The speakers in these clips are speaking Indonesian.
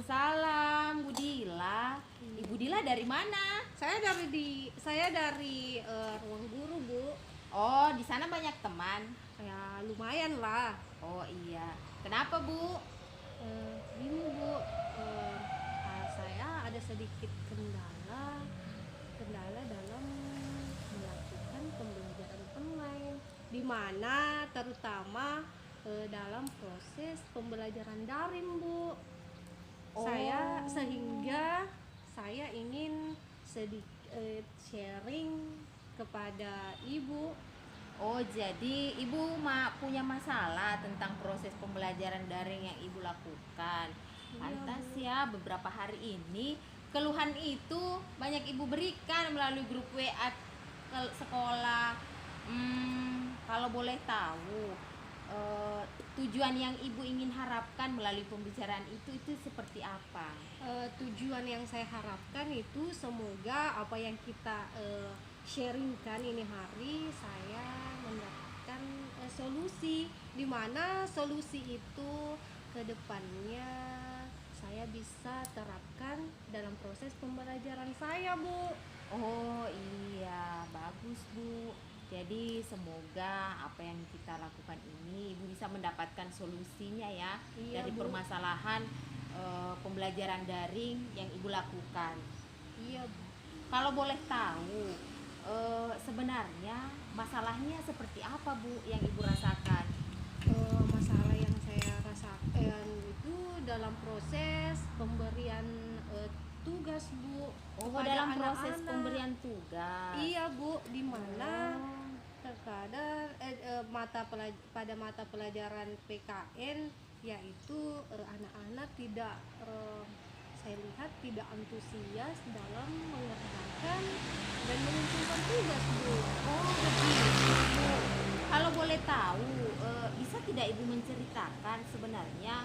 Waalaikumsalam, Bu Dila. Ibu Dila dari mana? Saya dari ruang guru, Bu. Oh, di sana banyak teman. Ya lumayan lah. Oh iya. Kenapa, Bu? Gini, Bu. Saya ada sedikit kendala dalam melakukan pembelajaran online, di mana terutama dalam proses pembelajaran daring, Bu. Oh. Sehingga saya ingin sedikit sharing kepada Ibu. Oh, jadi Ibu punya masalah tentang proses pembelajaran daring yang Ibu lakukan. Iya, Pantas Bu. ya, beberapa hari ini keluhan itu banyak Ibu berikan melalui grup WA ke sekolah. Kalau boleh tahu, tujuan yang Ibu ingin harapkan melalui pembicaraan itu seperti apa? Tujuan yang saya harapkan itu semoga apa yang kita sharingkan ini hari saya mendapatkan solusi, di mana solusi itu ke depannya saya bisa terapkan dalam proses pembelajaran saya, Bu. Oh iya, bagus Bu. Jadi semoga apa yang kita lakukan ini Ibu bisa mendapatkan solusinya ya. Iya, dari Bu. permasalahan pembelajaran daring yang Ibu lakukan. Iya, Bu. Kalau boleh tahu, sebenarnya masalahnya seperti apa Bu yang Ibu rasakan? Masalah yang saya rasakan itu dalam proses pemberian tugas, Bu. Oh, kepada dalam proses anak-anak. pemberian tugas. Iya, Bu, di mana Oh. terkadang pada mata pelajaran PKN yaitu anak-anak tidak saya lihat tidak antusias dalam mengerjakan dan mengumpulkan tugas, Bu. Oh begitu. Kalau boleh tahu, bisa tidak Ibu menceritakan sebenarnya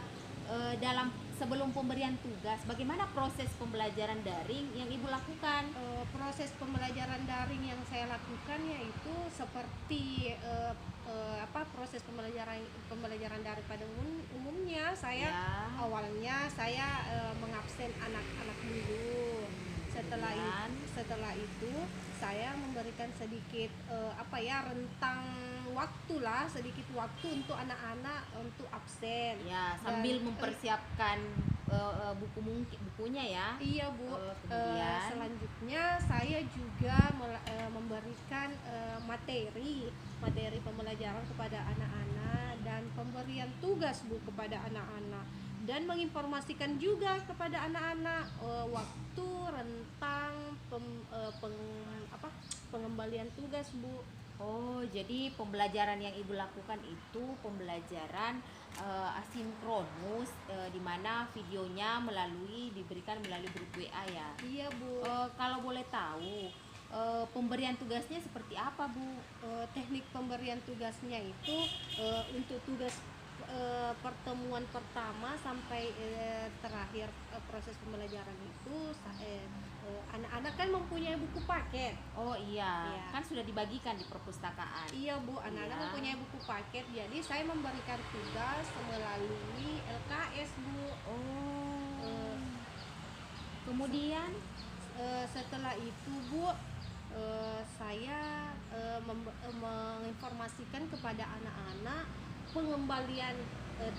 dalam sebelum pemberian tugas, bagaimana proses pembelajaran daring yang Ibu lakukan? Proses pembelajaran daring yang saya lakukan yaitu seperti proses pembelajaran daring pada umumnya. Awalnya saya mengabsen anak-anak dulu. Setelah itu saya memberikan sedikit rentang sedikit waktu untuk anak-anak untuk absen. Ya, sambil Dan, mempersiapkan bukunya ya. Iya, Bu. Kemudian Selanjutnya saya juga memberikan materi pembelajaran kepada anak-anak dan pemberian tugas, Bu, kepada anak-anak, dan menginformasikan juga kepada anak-anak waktu rentang pengembalian tugas, Bu. Oh, jadi pembelajaran yang Ibu lakukan itu pembelajaran asinkronus, di mana videonya diberikan melalui grup WA ya. Iya, Bu. Kalau boleh tahu, pemberian tugasnya seperti apa, Bu? Teknik pemberian tugasnya itu untuk tugas pertemuan pertama sampai terakhir proses pembelajaran itu anak-anak kan mempunyai buku paket. Oh iya, Iya. kan sudah dibagikan di perpustakaan. Iya, Bu, anak-anak Iya. mempunyai buku paket, jadi saya memberikan tugas melalui LKS, Bu. Oh. Eh, Kemudian Setelah itu, Bu, saya menginformasikan kepada anak-anak pengembalian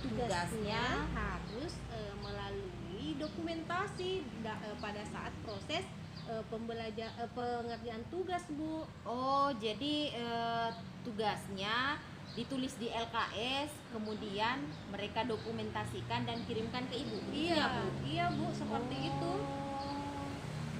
tugasnya harus melalui dokumentasi pada saat proses pengerjaan tugas, Bu. oh, jadi tugasnya ditulis di LKS, kemudian mereka dokumentasikan dan kirimkan ke Ibu. Iya, iya, Bu, seperti itu.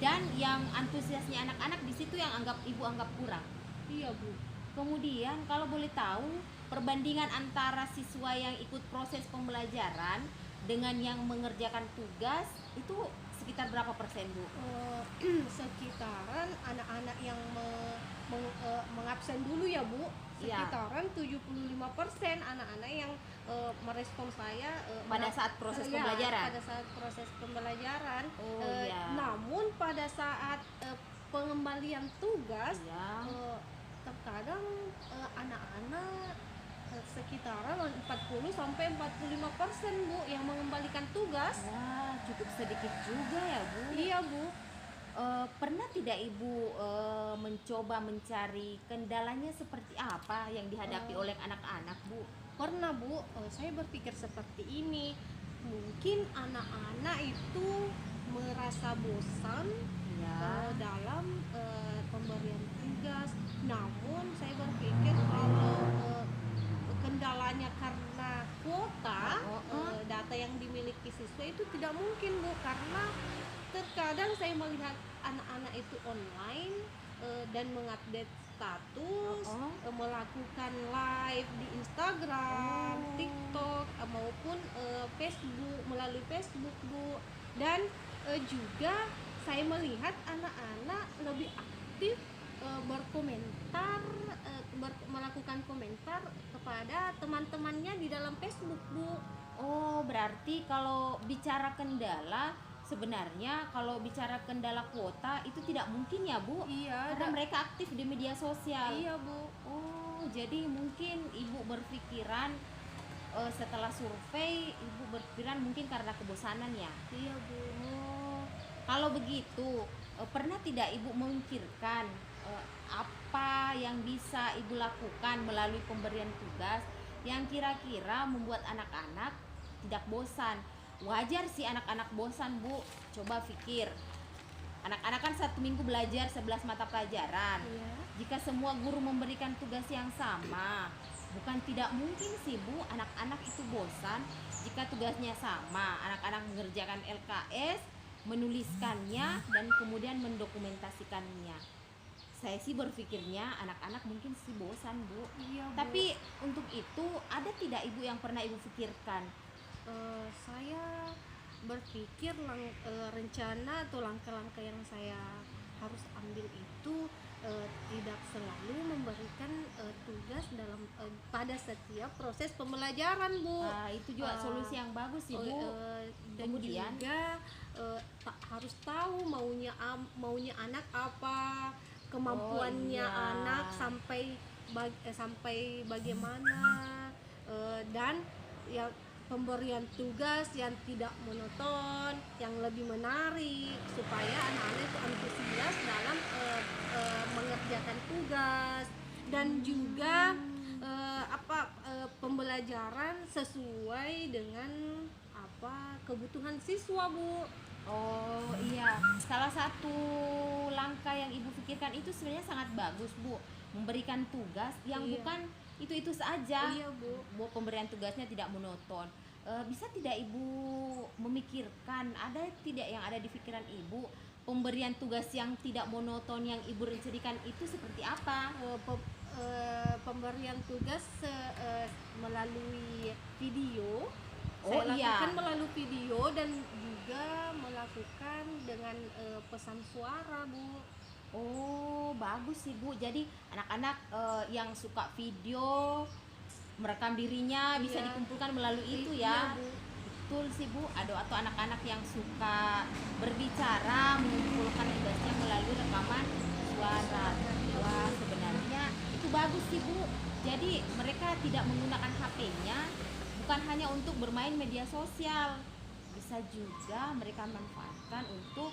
Dan yang antusiasnya anak-anak di situ yang Ibu anggap kurang. Iya, Bu. Kemudian kalau boleh tahu, perbandingan antara siswa yang ikut proses pembelajaran dengan yang mengerjakan tugas itu sekitar berapa persen, Bu? Sekitaran anak-anak yang mengabsen dulu ya, Bu. Iya. Sekitaran 75% anak-anak yang merespon saya Pada saat proses pembelajaran? Pada saat proses pembelajaran. Oh, iya. Namun pada saat pengembalian tugas, Iya. terkadang anak-anak sekitaran 40 sampai 45%, Bu, yang mengembalikan tugas. Wah, cukup sedikit juga ya Bu. Iya Bu. Pernah tidak Ibu mencoba mencari kendalanya seperti apa yang dihadapi oleh anak-anak Bu? Pernah Bu, saya berpikir seperti ini. Mungkin anak-anak itu merasa bosan Ya. dalam pemberian tugas. Namun saya berpikir kalau kendalanya karena kuota, data yang dimiliki siswa itu tidak mungkin Bu, karena terkadang saya melihat anak-anak itu online dan mengupdate status, melakukan live di Instagram, TikTok maupun Facebook, melalui Facebook Bu. Dan juga saya melihat anak-anak lebih aktif berkomentar, melakukan komentar kepada teman-temannya di dalam Facebook Bu. Oh, berarti kalau bicara kendala, sebenarnya kalau bicara kendala kuota itu tidak mungkin ya Bu? Iya, Karena mereka aktif di media sosial. iya Bu. Oh, jadi mungkin Ibu berpikiran setelah survei, Ibu berpikiran mungkin karena kebosanan ya? Iya Bu. Oh, kalau begitu, pernah tidak Ibu memikirkan apa yang bisa Ibu lakukan melalui pemberian tugas yang kira-kira membuat anak-anak tidak bosan? Wajar sih anak-anak bosan Bu. Coba pikir, anak-anak kan 1 minggu belajar 11 mata pelajaran. Iya. Jika semua guru memberikan tugas yang sama, bukan tidak mungkin sih Bu anak-anak itu bosan jika tugasnya sama. Anak-anak mengerjakan LKS, menuliskannya, dan kemudian mendokumentasikannya. Saya sih berpikirnya anak-anak mungkin sih bosan Bu. Iya Bu. Tapi untuk itu ada tidak Ibu yang pernah Ibu pikirkan? Saya berpikir rencana atau langkah-langkah yang saya harus ambil itu tidak selalu memberikan tugas dalam pada setiap proses pembelajaran Bu. Nah, itu juga solusi yang bagus sih Bu. Dan Kemudian juga harus tahu maunya anak apa, kemampuannya iya. anak sampai bagaimana, dan ya pemberian tugas yang tidak monoton, yang lebih menarik, supaya anak-anak itu antusias dalam mengerjakan tugas, dan juga pembelajaran sesuai dengan kebutuhan siswa Bu. Oh iya, salah satu langkah yang Ibu pikirkan itu sebenarnya sangat bagus Bu. Memberikan tugas yang Iya. bukan itu-itu saja. Iya Bu. Pemberian tugasnya tidak monoton. Bisa tidak Ibu memikirkan, ada tidak yang ada di pikiran Ibu, pemberian tugas yang tidak monoton yang Ibu rencanakan itu seperti apa? Pemberian tugas melalui video. Oh, Saya iya. lakukan melalui video dan juga melakukan dengan pesan suara Bu. Oh, bagus sih Bu. Jadi anak-anak yang suka video, merekam dirinya bisa Iya. dikumpulkan melalui itu Iya ya. Bu. Betul sih Bu. Atau anak-anak yang suka berbicara mengumpulkan tugasnya melalui rekaman suara. Wah, sebenarnya itu bagus sih Bu. Jadi mereka tidak menggunakan HP-nya bukan hanya untuk bermain media sosial, bisa juga mereka manfaatkan untuk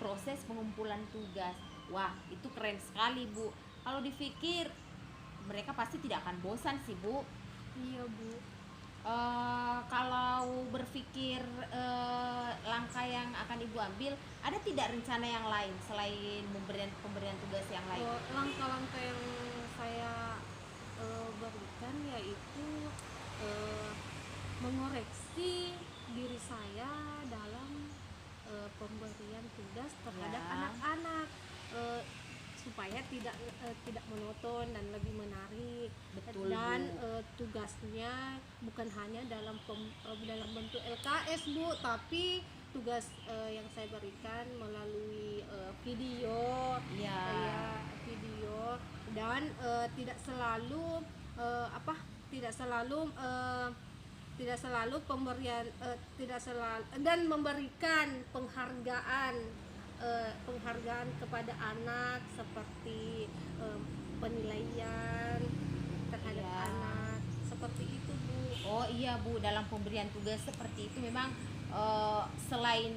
proses pengumpulan tugas. Wah, itu keren sekali Bu. Kalau dipikir mereka pasti tidak akan bosan sih Bu. Iya Bu. Kalau berpikir langkah yang akan Ibu ambil, ada tidak rencana yang lain selain pemberian tugas yang lain? Langkah-langkah yang saya berikan yaitu mengoreksi diri saya dalam pemberian tugas terhadap Ya. anak-anak, supaya tidak monoton dan lebih menarik. Betul, Dan Bu. tugasnya bukan hanya dalam bentuk LKS Bu, tapi tugas yang saya berikan melalui video, Iya. video, dan tidak selalu pemberian dan memberikan penghargaan kepada anak seperti penilaian terhadap Iya. anak, seperti itu Bu. Oh iya Bu, dalam pemberian tugas seperti itu memang selain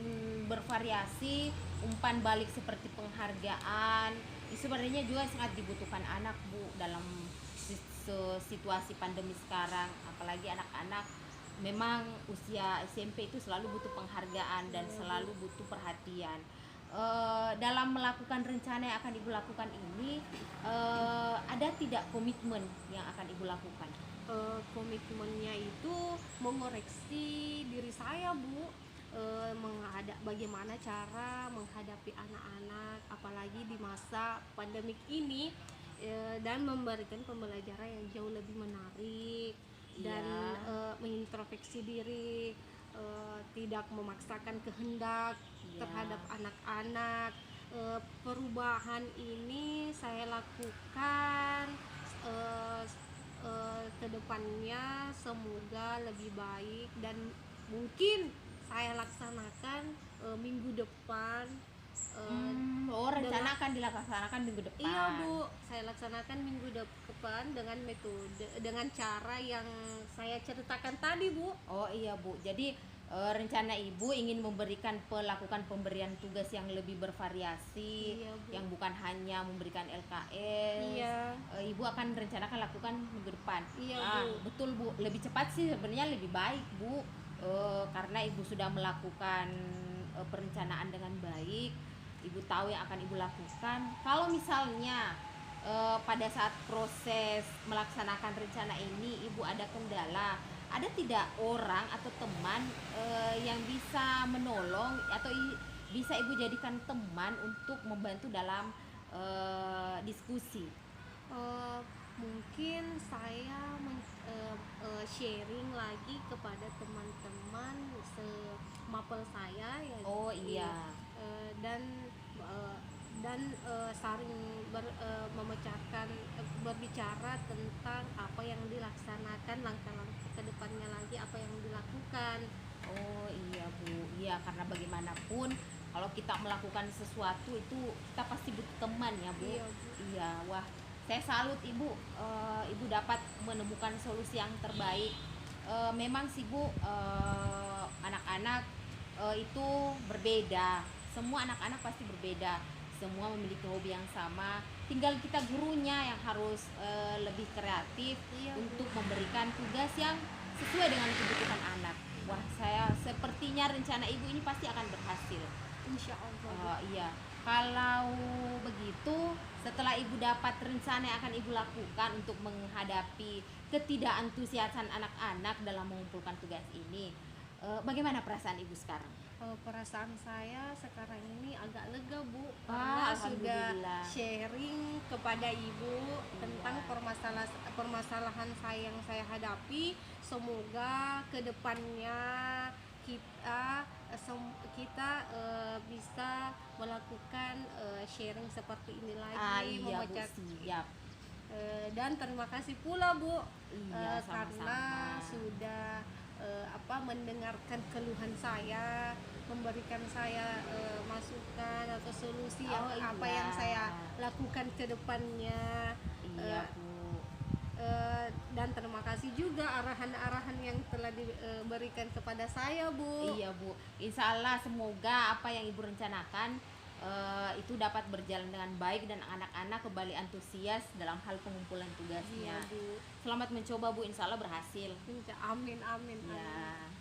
bervariasi, umpan balik seperti penghargaan itu sebenarnya juga sangat dibutuhkan anak Bu dalam situasi pandemi sekarang, apalagi anak-anak memang usia SMP itu selalu butuh penghargaan dan selalu butuh perhatian. Dalam melakukan rencana yang akan Ibu lakukan ini, ada tidak komitmen yang akan Ibu lakukan? Komitmennya itu mengoreksi diri saya Bu, bagaimana cara menghadapi anak-anak apalagi di masa pandemik ini, dan memberikan pembelajaran yang jauh lebih menarik dan Iya. mengintrospeksi diri, tidak memaksakan kehendak Iya. terhadap anak-anak. Perubahan ini saya lakukan eh, kedepannya semoga lebih baik dan mungkin saya laksanakan minggu depan, Rencana dengan akan dilaksanakan minggu depan. iya Bu, saya laksanakan minggu depan dengan metode dengan cara yang saya ceritakan tadi Bu. Oh iya Bu, jadi rencana Ibu ingin melakukan pemberian tugas yang lebih bervariasi, Iya, Bu. yang bukan hanya memberikan LKS. Iya. Ibu akan rencanakan lakukan minggu depan. Iya, Bu. Betul Bu, lebih cepat sih sebenarnya lebih baik Bu. Karena Ibu sudah melakukan perencanaan dengan baik, Ibu tahu yang akan Ibu lakukan. Kalau misalnya pada saat proses melaksanakan rencana ini Ibu ada kendala, ada tidak orang atau teman yang bisa menolong atau bisa Ibu jadikan teman untuk membantu dalam diskusi? Eh, Mungkin saya sharing lagi kepada teman-teman semapel saya ya, Oh iya. dan eh, saling memecahkan, berbicara tentang apa yang dilaksanakan, langkah-langkah kedepannya lagi apa yang dilakukan. Oh iya Bu, iya karena bagaimanapun kalau kita melakukan sesuatu itu kita pasti butuh teman ya Bu. Iya, Bu. Iya, wah saya salut Ibu, Ibu dapat menemukan solusi yang terbaik. Memang sih Bu, anak-anak itu berbeda, semua anak-anak pasti berbeda, semua memiliki hobi yang sama. Tinggal kita gurunya yang harus lebih kreatif Iya, Bu. untuk memberikan tugas yang sesuai dengan kebutuhan anak. Wah, saya sepertinya rencana Ibu ini pasti akan berhasil. Insya Allah, Bu. Iya, kalau begitu setelah Ibu dapat rencana yang akan Ibu lakukan untuk menghadapi ketidakantusiasan anak-anak dalam mengumpulkan tugas ini, bagaimana perasaan Ibu sekarang? Perasaan saya sekarang ini agak lega Bu, karena sudah Alhamdulillah. sharing kepada Ibu tentang Iya. permasalahan saya yang saya hadapi. Semoga kedepannya kita bisa melakukan sharing seperti ini lagi, Iya Bu, memecah. siap. Dan terima kasih pula Bu, Iya, karena sama-sama. sudah mendengarkan keluhan saya, memberikan saya masukan atau solusi yang Oh, apa iya. yang saya lakukan ke depannya. Iya Eh, Bu. dan terima kasih juga arahan-arahan yang telah diberikan kepada saya Bu. Iya Bu, insya Allah semoga apa yang Ibu rencanakan itu dapat berjalan dengan baik dan anak-anak kembali antusias dalam hal pengumpulan Iya tugasnya. Bu. Selamat mencoba Bu, insya Allah berhasil. Amin amin amin. Ya.